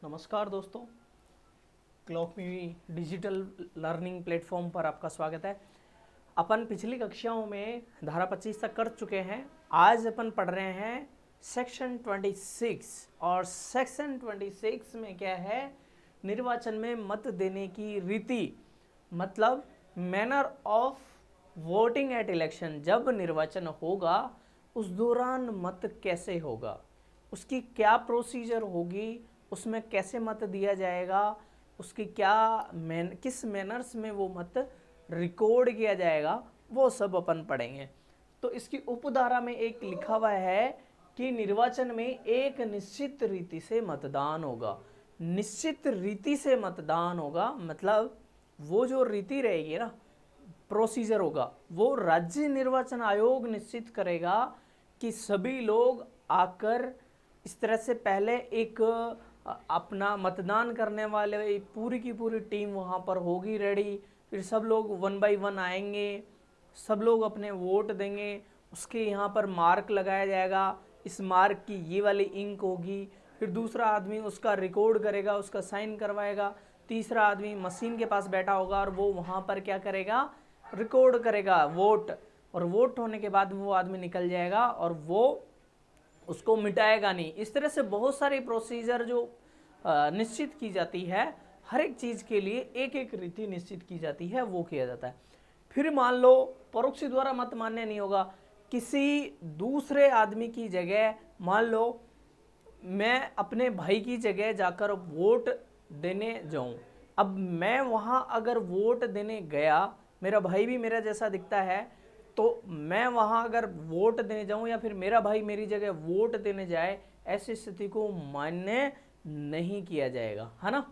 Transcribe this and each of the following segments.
नमस्कार दोस्तों, क्लॉक मी digital learning platform पर आपका स्वागत है। अपन पिछली कक्षाओं में धारा 25 तक कर चुके हैं। आज अपन पढ़ रहे हैं सेक्शन 26 और सेक्शन 26 में क्या है, निर्वाचन में मत देने की रीति, मतलब manner of voting at election. जब निर्वाचन होगा उस दौरान मत कैसे होगा, उसकी क्या प्रोसीजर होगी, उसमें कैसे मत दिया जाएगा, उसकी किस मैनर्स में वो मत रिकॉर्ड किया जाएगा, वो सब अपन पढ़ेंगे। तो इसकी उपधारा में एक लिखा हुआ है कि निर्वाचन में एक निश्चित रीति से मतदान होगा। निश्चित रीति से मतदान होगा मतलब वो जो रीति रहेगी ना, प्रोसीजर होगा, वो राज्य निर्वाचन आयोग निश्चित करेगा कि सभी लोग आकर इस तरह से पहले एक अपना मतदान करने वाले पूरी की पूरी टीम वहाँ पर होगी रेडी। फिर सब लोग 1 बाय 1 आएंगे, सब लोग अपने वोट देंगे। उसके यहाँ पर मार्क लगाया जाएगा, इस मार्क की ये वाली इंक होगी। फिर दूसरा आदमी उसका रिकॉर्ड करेगा, उसका साइन करवाएगा। तीसरा आदमी मशीन के पास बैठा होगा और वो वहाँ पर क्या करेगा, रिकॉर्ड करेगा वोट। और वोट होने के बाद वो आदमी निकल जाएगा और वो उसको मिटाएगा नहीं। इस तरह से बहुत सारी प्रोसीजर जो निश्चित की जाती है, हर एक चीज़ के लिए एक एक रीति निश्चित की जाती है, वो किया जाता है। फिर मान लो परोक्षी द्वारा मत मान्य नहीं होगा। किसी दूसरे आदमी की जगह, मान लो मैं अपने भाई की जगह जाकर वोट देने जाऊं, अब मैं वहां अगर वोट देने गया, मेरा भाई भी मेरा जैसा दिखता है, तो मैं वहां अगर वोट देने जाऊं या फिर मेरा भाई मेरी जगह वोट देने जाए, ऐसी स्थिति को मान्य नहीं किया जाएगा, है ना।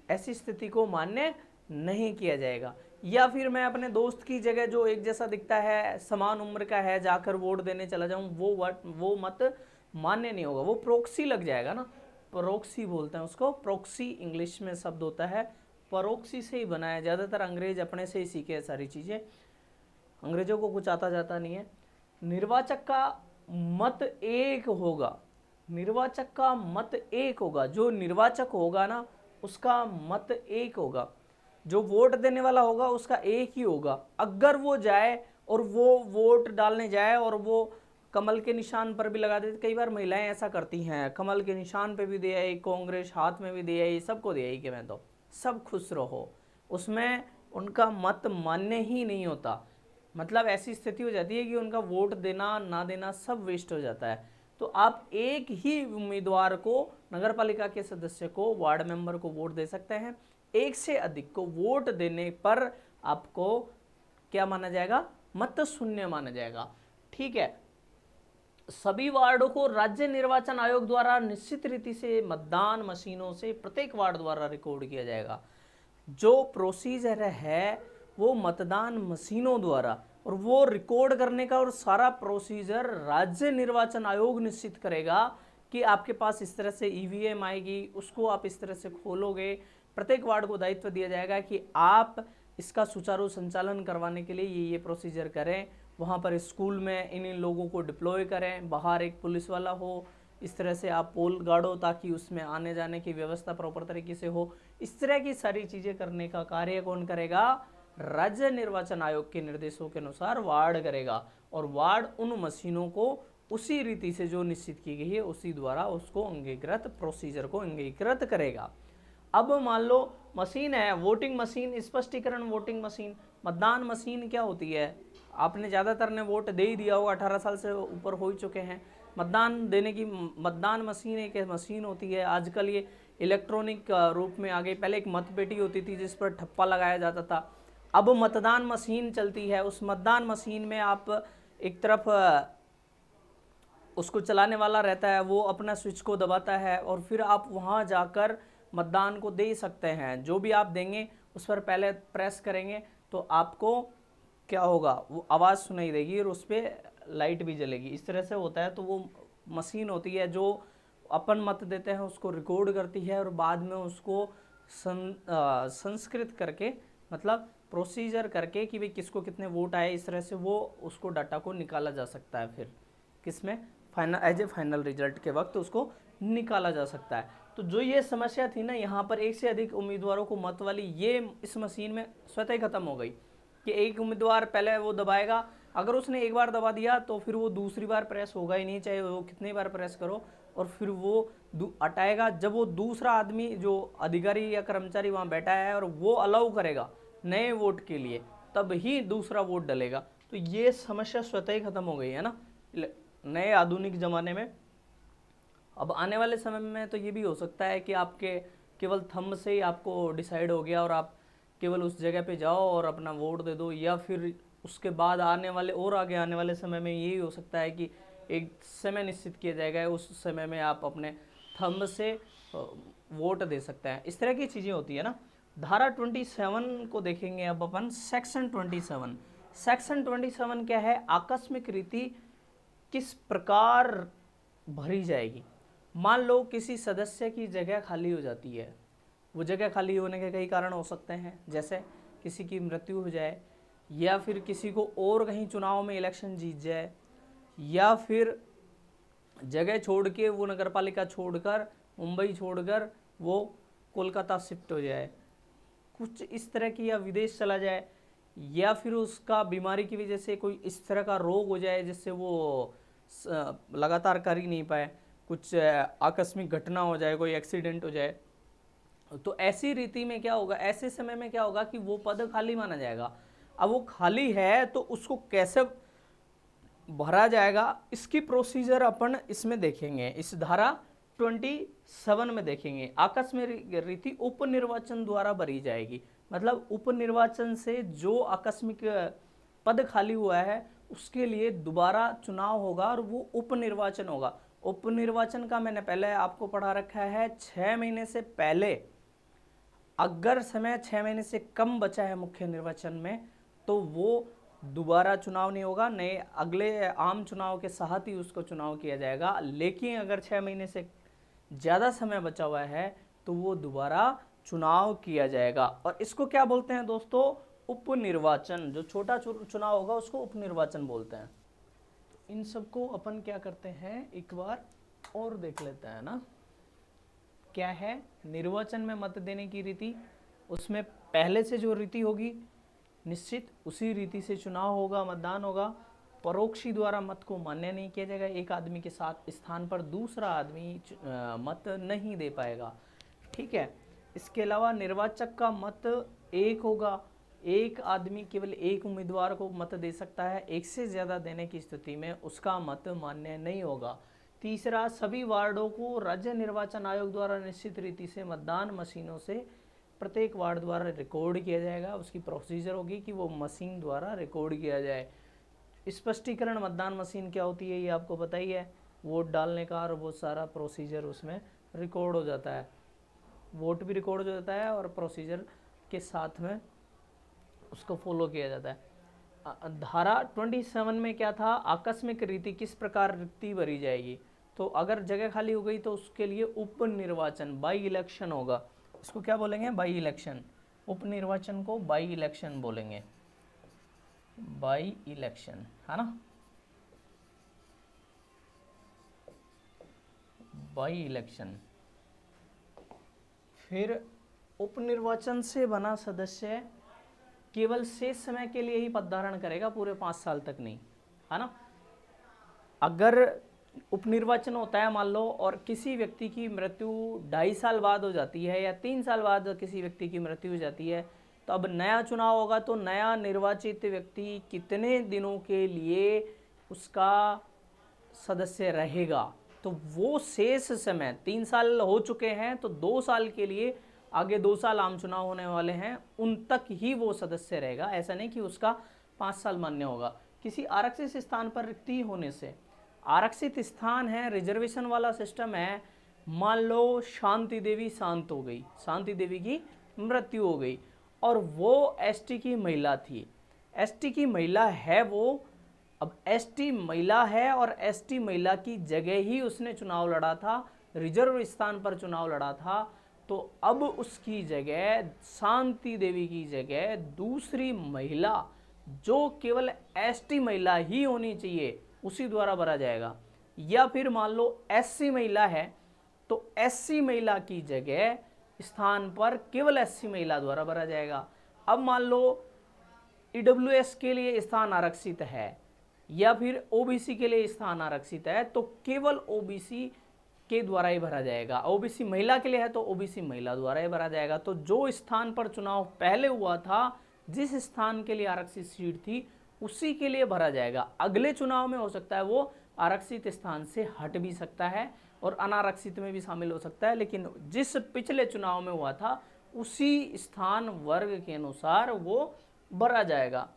ऐसी स्थिति को मान्य नहीं किया जाएगा। या फिर मैं अपने दोस्त की जगह जो एक जैसा दिखता है, समान उम्र का है, जाकर वोट देने चला जाऊं, वो मत मान्य नहीं होगा, वो प्रोक्सी लग जाएगा ना। प्रोक्सी बोलते हैं उसको, प्रोक्सी इंग्लिश में शब्द होता है। प्रोक्सी से ही बनाया, ज़्यादातर अंग्रेज अपने से ही सीखे हैं सारी चीज़ें, अंग्रेजों को कुछ आता जाता नहीं है। निर्वाचक का मत एक होगा, निर्वाचक का मत एक होगा। जो निर्वाचक होगा ना, उसका मत एक होगा। जो वोट देने वाला होगा उसका एक ही होगा। अगर वो जाए और वो वोट डालने जाए और वो कमल के निशान पर भी लगा देते, कई बार महिलाएं ऐसा करती हैं, कमल के निशान पे भी दे आई, कांग्रेस हाथ में भी दे आई, सबको दे आई कि मैं तो सब खुश रहो, उसमें उनका मत मान्य ही नहीं होता। मतलब ऐसी स्थिति हो जाती है कि उनका वोट देना ना देना सब वेस्ट हो जाता है। तो आप एक ही उम्मीदवार को, नगर पालिका के सदस्य को, वार्ड मेंबर को वोट दे सकते हैं। एक से अधिक को वोट देने पर आपको क्या माना जाएगा, मत शून्य माना जाएगा। ठीक है। सभी वार्डों को राज्य निर्वाचन आयोग द्वारा निश्चित रीति से मतदान मशीनों से प्रत्येक वार्ड द्वारा रिकॉर्ड किया जाएगा। जो प्रोसीजर है वो मतदान मशीनों द्वारा, और वो रिकॉर्ड करने का और सारा प्रोसीजर राज्य निर्वाचन आयोग निश्चित करेगा कि आपके पास इस तरह से ईवीएम आएगी, उसको आप इस तरह से खोलोगे। प्रत्येक वार्ड को दायित्व दिया जाएगा कि आप इसका सुचारू संचालन करवाने के लिए ये प्रोसीजर करें। वहाँ पर स्कूल में इन लोगों को डिप्लॉय करें, बाहर एक पुलिस वाला हो, इस तरह से आप पोल गाड़ो ताकि उसमें आने जाने की व्यवस्था प्रॉपर तरीके से हो। इस तरह की सारी चीज़ें करने का कार्य कौन करेगा, राज्य निर्वाचन आयोग के निर्देशों के अनुसार वार्ड करेगा। और वार्ड उन मशीनों को उसी रीति से जो निश्चित की गई है उसी द्वारा उसको अंगीकृत, प्रोसीजर को अंगीकृत करेगा। अब मान लो मशीन है, वोटिंग मशीन, स्पष्टीकरण वोटिंग मशीन। मतदान मशीन क्या होती है, आपने ज़्यादातर ने वोट दे ही दिया होगा, 18 साल से ऊपर हो ही चुके हैं। मतदान देने की मतदान मशीन एक मशीन होती है। आजकल ये इलेक्ट्रॉनिक रूप में आ गई। पहले एक मतपेटी होती थी जिस पर ठप्पा लगाया जाता था, अब मतदान मशीन चलती है। उस मतदान मशीन में आप एक तरफ उसको चलाने वाला रहता है, वो अपना स्विच को दबाता है और फिर आप वहाँ जाकर मतदान को दे सकते हैं। जो भी आप देंगे उस पर पहले प्रेस करेंगे तो आपको क्या होगा, वो आवाज़ सुनाई देगी और उस पर लाइट भी जलेगी। इस तरह से होता है। तो वो मशीन होती है जो अपन मत देते हैं उसको रिकॉर्ड करती है और बाद में उसको संस्कृत करके, मतलब प्रोसीजर करके कि भाई किसको कितने वोट आए, इस तरह से वो उसको डाटा को निकाला जा सकता है। फिर किसमें, एज ए फाइनल रिजल्ट के वक्त उसको निकाला जा सकता है। तो जो ये समस्या थी ना, यहाँ पर एक से अधिक उम्मीदवारों को मत वाली, ये इस मशीन में स्वतः ही खत्म हो गई कि एक उम्मीदवार पहले वो दबाएगा, अगर उसने एक बार दबा दिया तो फिर वो दूसरी बार प्रेस होगा ही नहीं, चाहे वो कितनी बार प्रेस करो, और फिर वो हटाएगा जब वो दूसरा आदमी जो अधिकारी या कर्मचारी वहाँ बैठा है और वो अलाउ करेगा नए वोट के लिए, तब ही दूसरा वोट डलेगा। तो ये समस्या स्वतः ही खत्म हो गई है ना नए आधुनिक ज़माने में। अब आने वाले समय में तो ये भी हो सकता है कि आपके केवल थंब से ही आपको डिसाइड हो गया और आप केवल उस जगह पे जाओ और अपना वोट दे दो, या फिर उसके बाद आने वाले और आगे आने वाले समय में यही हो सकता है कि एक समय निश्चित किया जाएगा, उस समय में आप अपने थंब से वोट दे सकते हैं। इस तरह की चीज़ें होती है ना। धारा 27 को देखेंगे अब अपन। सेक्शन 27, सेक्शन 27 क्या है? आकस्मिक रीति किस प्रकार भरी जाएगी। मान लो किसी सदस्य की जगह खाली हो जाती है, वो जगह खाली होने के कई कारण हो सकते हैं, जैसे किसी की मृत्यु हो जाए, या फिर किसी को और कहीं चुनाव में इलेक्शन जीत जाए, या फिर जगह छोड़ के वो नगरपालिका छोड़कर, मुंबई छोड़कर वो कोलकाता शिफ्ट हो जाए, कुछ इस तरह की, या विदेश चला जाए, या फिर उसका बीमारी की वजह से कोई इस तरह का रोग हो जाए जिससे वो लगातार कर ही नहीं पाए, कुछ आकस्मिक घटना हो जाए, कोई एक्सीडेंट हो जाए। तो ऐसी रीति में क्या होगा, ऐसे समय में क्या होगा कि वो पद खाली माना जाएगा। अब वो खाली है तो उसको कैसे भरा जाएगा, इसकी प्रोसीजर अपन इसमें देखेंगे, इस धारा 27 में देखेंगे। आकस्मिक रीति उपनिर्वाचन द्वारा भरी जाएगी। मतलब उपनिर्वाचन से जो आकस्मिक पद खाली हुआ है उसके लिए दोबारा चुनाव होगा और वो उपनिर्वाचन होगा। उपनिर्वाचन का मैंने पहले आपको पढ़ा रखा है, 6 महीने से पहले अगर समय 6 महीने से कम बचा है मुख्य निर्वाचन में, तो वो दोबारा चुनाव नहीं होगा, नए अगले आम चुनाव के साथ ही उसको चुनाव किया जाएगा। लेकिन अगर 6 महीने से ज़्यादा समय बचा हुआ है तो वो दोबारा चुनाव किया जाएगा। और इसको क्या बोलते हैं दोस्तों? उपनिर्वाचन। जो छोटा चुनाव होगा उसको उपनिर्वाचन बोलते हैं। इन सबको अपन क्या करते हैं, एक बार और देख लेते हैं ना। क्या है? निर्वाचन में मत देने की रीति, उसमें पहले से जो रीति होगी निश्चित उसी रीति से चुनाव होगा, मतदान होगा। परोक्षी द्वारा मत को मान्य नहीं किया जाएगा, एक आदमी के साथ स्थान पर दूसरा आदमी मत नहीं दे पाएगा, ठीक है। इसके अलावा निर्वाचक का मत एक होगा, एक आदमी केवल एक उम्मीदवार को मत दे सकता है, एक से ज़्यादा देने की स्थिति में उसका मत मान्य नहीं होगा। तीसरा, सभी वार्डों को राज्य निर्वाचन आयोग द्वारा निश्चित रीति से मतदान मशीनों से प्रत्येक वार्ड द्वारा रिकॉर्ड किया जाएगा। उसकी प्रोसीजर होगी कि वो मशीन द्वारा रिकॉर्ड किया जाए। स्पष्टीकरण मतदान मशीन क्या होती है ये आपको पता ही है, वोट डालने का, और वो सारा प्रोसीजर उसमें रिकॉर्ड हो जाता है, वोट भी रिकॉर्ड हो जाता है और प्रोसीजर के साथ में उसको फॉलो किया जाता है। धारा 27 में क्या था? आकस्मिक रीति किस प्रकार रीति भरी जाएगी। तो अगर जगह खाली हो गई तो उसके लिए उपनिर्वाचन, बाई इलेक्शन होगा। इसको क्या बोलेंगे? By election. उपनिर्वाचन को बाई इलेक्शन बोलेंगे, बाई इलेक्शन, है ना, बाई इलेक्शन। फिर उपनिर्वाचन से बना सदस्य केवल शेष समय के लिए ही पद धारण करेगा, पूरे 5 साल तक नहीं, है ना। अगर उपनिर्वाचन होता है मान लो, और किसी व्यक्ति की मृत्यु 2.5 साल बाद हो जाती है या 3 साल बाद किसी व्यक्ति की मृत्यु हो जाती है, तो अब नया चुनाव होगा। तो नया निर्वाचित व्यक्ति कितने दिनों के लिए उसका सदस्य रहेगा, तो वो शेष समय 3 साल हो चुके हैं तो 2 साल के लिए, आगे 2 साल आम चुनाव होने वाले हैं, उन तक ही वो सदस्य रहेगा। ऐसा नहीं कि उसका 5 साल मान्य होगा। किसी आरक्षित स्थान पर रिक्ति होने से, आरक्षित स्थान है, रिजर्वेशन वाला सिस्टम है, मान लो शांति देवी शांत हो गई, शांति देवी की मृत्यु हो गई, और वो एसटी की महिला थी, एसटी की महिला है वो, अब एसटी महिला है और एसटी महिला की जगह ही उसने चुनाव लड़ा था, रिजर्व स्थान पर चुनाव लड़ा था, तो अब उसकी जगह, शांति देवी की जगह दूसरी महिला जो केवल एसटी महिला ही होनी चाहिए उसी द्वारा भरा जाएगा। या फिर मान लो SC महिला है तो SC महिला की जगह स्थान पर केवल SC महिला द्वारा भरा जाएगा। अब मान लो EWS के लिए स्थान आरक्षित है या फिर OBC के लिए स्थान आरक्षित है तो केवल OBC के द्वारा ही भरा जाएगा। OBC महिला के लिए है तो OBC महिला द्वारा ही भरा जाएगा। तो जो स्थान पर चुनाव पहले हुआ था, जिस स्थान के लिए आरक्षित सीट थी, उसी के लिए भरा जाएगा। अगले चुनाव में हो सकता है वो आरक्षित स्थान से हट भी सकता है और अनारक्षित में भी शामिल हो सकता है, लेकिन जिस पिछले चुनाव में हुआ था उसी स्थान वर्ग के अनुसार वो भरा जाएगा।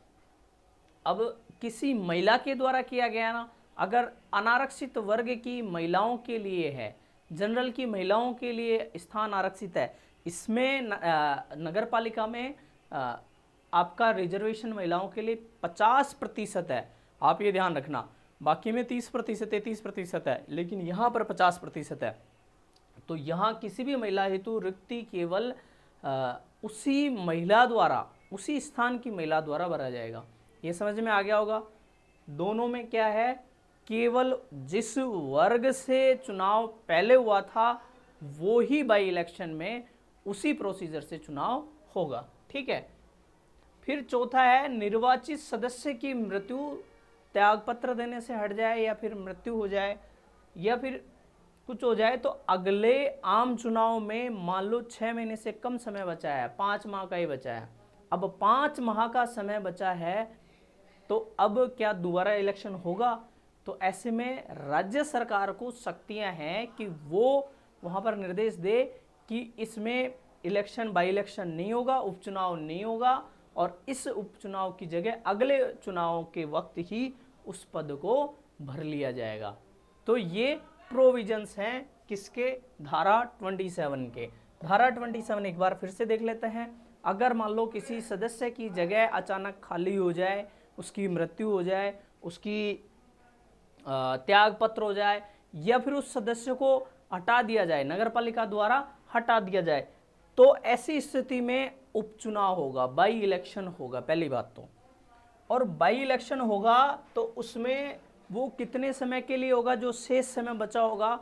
अब किसी महिला के द्वारा किया गया ना, अगर अनारक्षित वर्ग की महिलाओं के लिए है, जनरल की महिलाओं के लिए स्थान आरक्षित है, इसमें नगर पालिका में आपका रिजर्वेशन महिलाओं के लिए 50% है, आप ये ध्यान रखना। बाकी में 30% 33% है, लेकिन यहाँ पर 50% है। तो यहाँ किसी भी महिला हेतु रिक्ति केवल उसी महिला द्वारा, उसी स्थान की महिला द्वारा भरा जाएगा। ये समझ में आ गया होगा। दोनों में क्या है, केवल जिस वर्ग से चुनाव पहले हुआ था वो ही बाई इलेक्शन में उसी प्रोसीजर से चुनाव होगा। ठीक है। फिर चौथा है, निर्वाचित सदस्य की मृत्यु, त्यागपत्र देने से हट जाए या फिर मृत्यु हो जाए या फिर कुछ हो जाए तो अगले आम चुनाव में मान लो 6 महीने से कम समय बचा है, 5 माह का ही बचा है। अब 5 माह का समय बचा है तो अब क्या दोबारा इलेक्शन होगा? तो ऐसे में राज्य सरकार को शक्तियां हैं कि वो वहां पर निर्देश दे कि इसमें इलेक्शन बाई इलेक्शन नहीं होगा, उपचुनाव नहीं होगा और इस उपचुनाव की जगह अगले चुनाव के वक्त ही उस पद को भर लिया जाएगा। तो ये प्रोविजंस हैं किसके? धारा 27 के। धारा 27 एक बार फिर से देख लेते हैं। अगर मान लो किसी सदस्य की जगह अचानक खाली हो जाए, उसकी मृत्यु हो जाए, उसकी त्याग पत्र हो जाए या फिर उस सदस्य को हटा दिया जाए, नगर पालिका द्वारा हटा दिया जाए, तो ऐसी स्थिति में उपचुनाव होगा, बाई इलेक्शन होगा पहली बात तो। और बाई इलेक्शन होगा तो उसमें वो कितने समय के लिए होगा? जो शेष समय बचा होगा,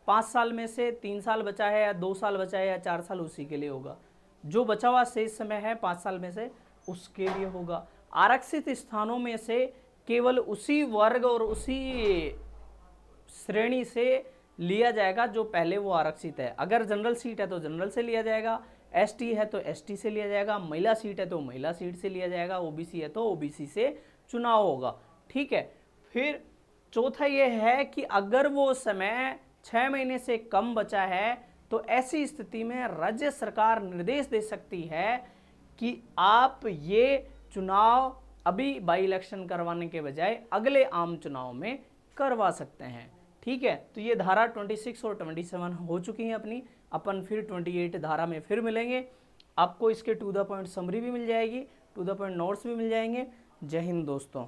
5 साल में से 3 साल बचा है या 2 साल बचा है या 4 साल, उसी के लिए होगा। जो बचा हुआ शेष समय है 5 साल में से, उसके लिए होगा। आरक्षित स्थानों में से केवल उसी वर्ग और उसी श्रेणी से लिया जाएगा जो पहले वो आरक्षित है। अगर जनरल सीट है तो जनरल से लिया जाएगा, ST है तो ST से लिया जाएगा, महिला सीट है तो महिला सीट से लिया जाएगा, OBC है तो OBC से चुनाव होगा। ठीक है। फिर चौथा ये है कि अगर वो समय 6 महीने से कम बचा है तो ऐसी स्थिति में राज्य सरकार निर्देश दे सकती है कि आप ये चुनाव अभी बाई इलेक्शन करवाने के बजाय अगले आम चुनाव में करवा सकते हैं। ठीक है। तो ये धारा 26 और 27 हो चुकी हैं अपनी। अपन फिर 28 धारा में फिर मिलेंगे। आपको इसके टू द पॉइंट समरी भी मिल जाएगी, टू द पॉइंट नोट्स भी मिल जाएंगे। जय हिंद दोस्तों।